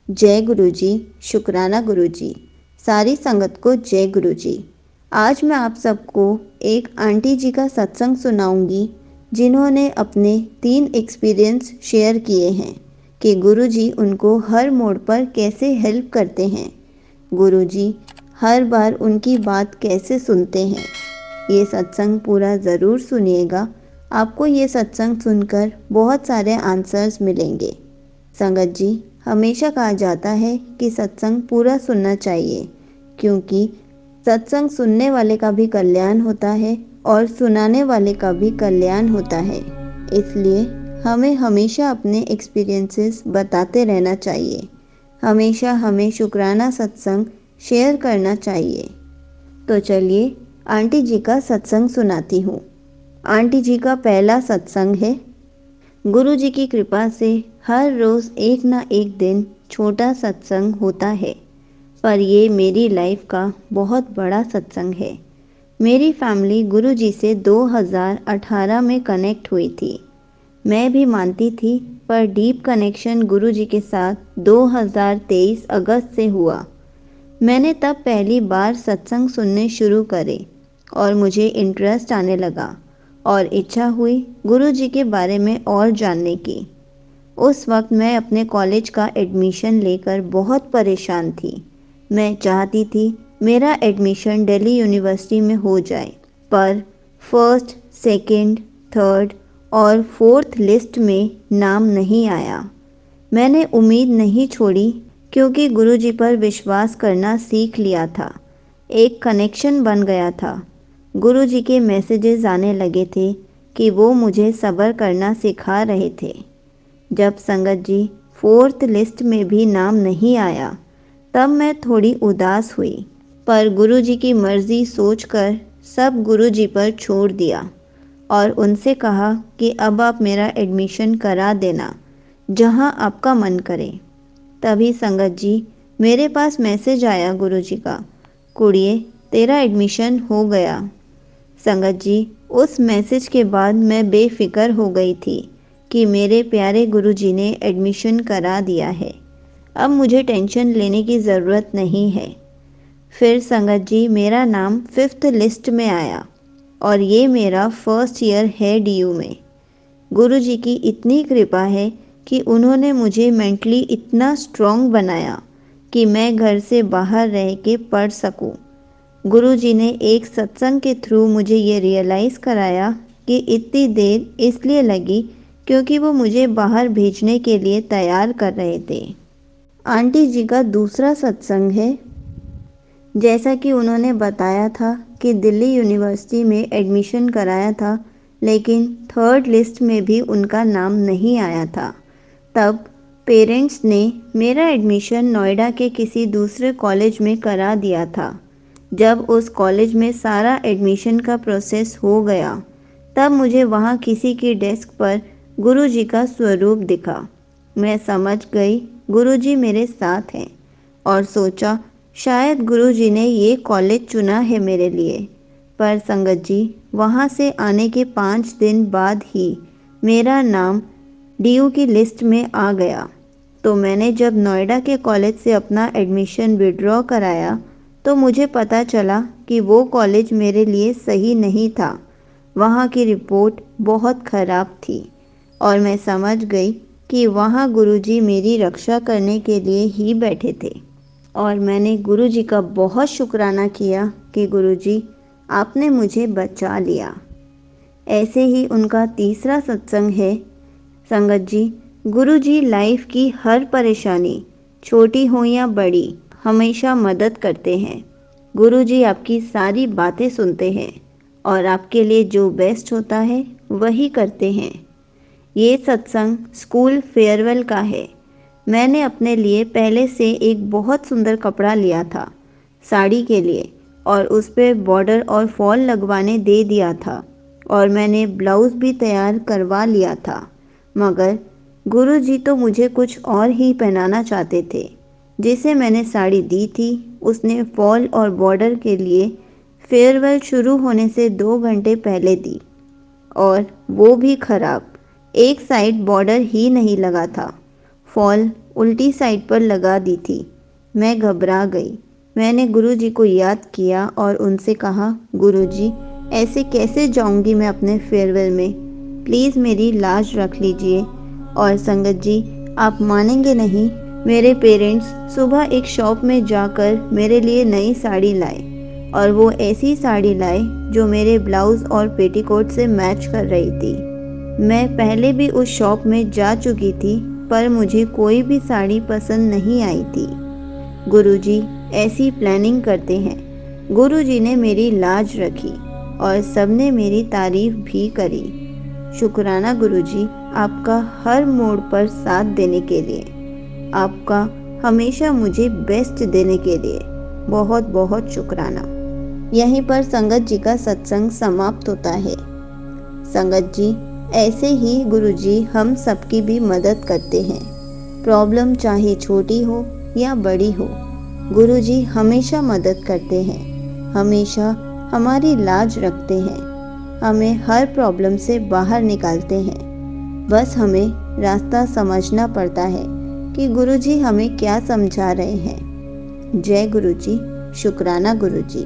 जय गुरु जी। शुक्राना गुरु जी। सारी संगत को जय गुरु जी। आज मैं आप सबको एक आंटी जी का सत्संग सुनाऊंगी जिन्होंने अपने 3 एक्सपीरियंस शेयर किए हैं कि गुरु जी उनको हर मोड़ पर कैसे हेल्प करते हैं। गुरु जी हर बार उनकी बात कैसे सुनते हैं। ये सत्संग पूरा ज़रूर सुनिएगा। आपको ये सत्संग सुनकर बहुत सारे आंसर्स मिलेंगे। संगत जी, हमेशा कहा जाता है कि सत्संग पूरा सुनना चाहिए, क्योंकि सत्संग सुनने वाले का भी कल्याण होता है और सुनाने वाले का भी कल्याण होता है। इसलिए हमें हमेशा अपने एक्सपीरियंसेस बताते रहना चाहिए। हमेशा हमें शुक्राना सत्संग शेयर करना चाहिए। तो चलिए आंटी जी का सत्संग सुनाती हूँ। आंटी जी का पहला सत्संग है। गुरु जी की कृपा से हर रोज़ एक ना एक दिन छोटा सत्संग होता है, पर ये मेरी लाइफ का बहुत बड़ा सत्संग है। मेरी फैमिली गुरु जी से 2018 में कनेक्ट हुई थी। मैं भी मानती थी, पर डीप कनेक्शन गुरु जी के साथ 2023 अगस्त से हुआ। मैंने तब पहली बार सत्संग सुनने शुरू करे और मुझे इंटरेस्ट आने लगा और इच्छा हुई गुरु जी के बारे में और जानने की। उस वक्त मैं अपने कॉलेज का एडमिशन लेकर बहुत परेशान थी। मैं चाहती थी मेरा एडमिशन दिल्ली यूनिवर्सिटी में हो जाए, पर फर्स्ट, सेकंड, थर्ड और फोर्थ लिस्ट में नाम नहीं आया। मैंने उम्मीद नहीं छोड़ी, क्योंकि गुरुजी पर विश्वास करना सीख लिया था। एक कनेक्शन बन गया था। गुरुजी के मैसेजेस आने लगे थे कि वो मुझे सब्र करना सिखा रहे थे। जब संगत जी फोर्थ लिस्ट में भी नाम नहीं आया, तब मैं थोड़ी उदास हुई, पर गुरुजी की मर्जी सोचकर सब गुरुजी पर छोड़ दिया और उनसे कहा कि अब आप मेरा एडमिशन करा देना, जहां आपका मन करे। तभी संगत जी मेरे पास मैसेज आया गुरुजी का, कुड़िए तेरा एडमिशन हो गया। संगत जी उस मैसेज के बाद मैं बेफिक्र हो गई थी कि मेरे प्यारे गुरुजी ने एडमिशन करा दिया है। अब मुझे टेंशन लेने की ज़रूरत नहीं है। फिर संगत जी मेरा नाम 5th लिस्ट में आया और ये मेरा फर्स्ट ईयर है डीयू में। गुरुजी की इतनी कृपा है कि उन्होंने मुझे मेंटली इतना स्ट्रॉन्ग बनाया कि मैं घर से बाहर रह के पढ़ सकूं। गुरुजी ने एक सत्संग के थ्रू मुझे ये रियलाइज़ कराया कि इतनी देर इसलिए लगी क्योंकि वो मुझे बाहर भेजने के लिए तैयार कर रहे थे। आंटी जी का दूसरा सत्संग है। जैसा कि उन्होंने बताया था कि दिल्ली यूनिवर्सिटी में एडमिशन कराया था, लेकिन थर्ड लिस्ट में भी उनका नाम नहीं आया था। तब पेरेंट्स ने मेरा एडमिशन नोएडा के किसी दूसरे कॉलेज में करा दिया था। जब उस कॉलेज में सारा एडमिशन का प्रोसेस हो गया, तब मुझे वहाँ किसी की डेस्क पर गुरुजी का स्वरूप दिखा। मैं समझ गई गुरुजी मेरे साथ हैं और सोचा शायद गुरुजी ने ये कॉलेज चुना है मेरे लिए। पर संगत जी वहाँ से आने के 5 दिन बाद ही मेरा नाम डीयू की लिस्ट में आ गया। तो मैंने जब नोएडा के कॉलेज से अपना एडमिशन विड्रॉ कराया, तो मुझे पता चला कि वो कॉलेज मेरे लिए सही नहीं था। वहाँ की रिपोर्ट बहुत ख़राब थी और मैं समझ गई कि वहाँ गुरुजी मेरी रक्षा करने के लिए ही बैठे थे। और मैंने गुरुजी का बहुत शुक्राना किया कि गुरुजी आपने मुझे बचा लिया। ऐसे ही उनका तीसरा सत्संग है। संगत जी गुरुजी लाइफ की हर परेशानी, छोटी हो या बड़ी, हमेशा मदद करते हैं। गुरुजी आपकी सारी बातें सुनते हैं और आपके लिए जो बेस्ट होता है वही करते हैं। ये सत्संग स्कूल फेयरवेल का है। मैंने अपने लिए पहले से एक बहुत सुंदर कपड़ा लिया था साड़ी के लिए, और उस पर बॉर्डर और फॉल लगवाने दे दिया था, और मैंने ब्लाउज़ भी तैयार करवा लिया था। मगर गुरुजी तो मुझे कुछ और ही पहनाना चाहते थे। जिसे मैंने साड़ी दी थी, उसने फॉल और बॉर्डर के लिए फेयरवेल शुरू होने से 2 घंटे पहले दी, और वो भी खराब। एक साइड बॉर्डर ही नहीं लगा था। फॉल उल्टी साइड पर लगा दी थी। मैं घबरा गई। मैंने गुरुजी को याद किया और उनसे कहा, गुरुजी, ऐसे कैसे जाऊंगी मैं अपने फेयरवेल में? प्लीज़ मेरी लाज रख लीजिए। और संगत जी, आप मानेंगे नहीं, मेरे पेरेंट्स सुबह एक शॉप में जाकर मेरे लिए नई साड़ी लाए, और वो ऐसी साड़ी लाए जो मेरे ब्लाउज़ और पेटीकोट से मैच कर रही थी। मैं पहले भी उस शॉप में जा चुकी थी, पर मुझे कोई भी साड़ी पसंद नहीं आई थी। गुरुजी ऐसी प्लानिंग करते हैं। गुरुजी ने मेरी लाज रखी और सबने मेरी तारीफ भी करी। शुक्राना गुरुजी, आपका हर मोड़ पर साथ देने के लिए, आपका हमेशा मुझे बेस्ट देने के लिए बहुत बहुत शुक्राना। यहीं पर संगत जी का सत्संग समाप्त होता है। संगत जी, ऐसे ही गुरुजी हम सबकी भी मदद करते हैं। प्रॉब्लम चाहे छोटी हो या बड़ी हो, गुरुजी हमेशा मदद करते हैं, हमेशा हमारी लाज रखते हैं, हमें हर प्रॉब्लम से बाहर निकालते हैं। बस हमें रास्ता समझना पड़ता है कि गुरुजी हमें क्या समझा रहे हैं। जय गुरुजी, शुक्राना गुरुजी।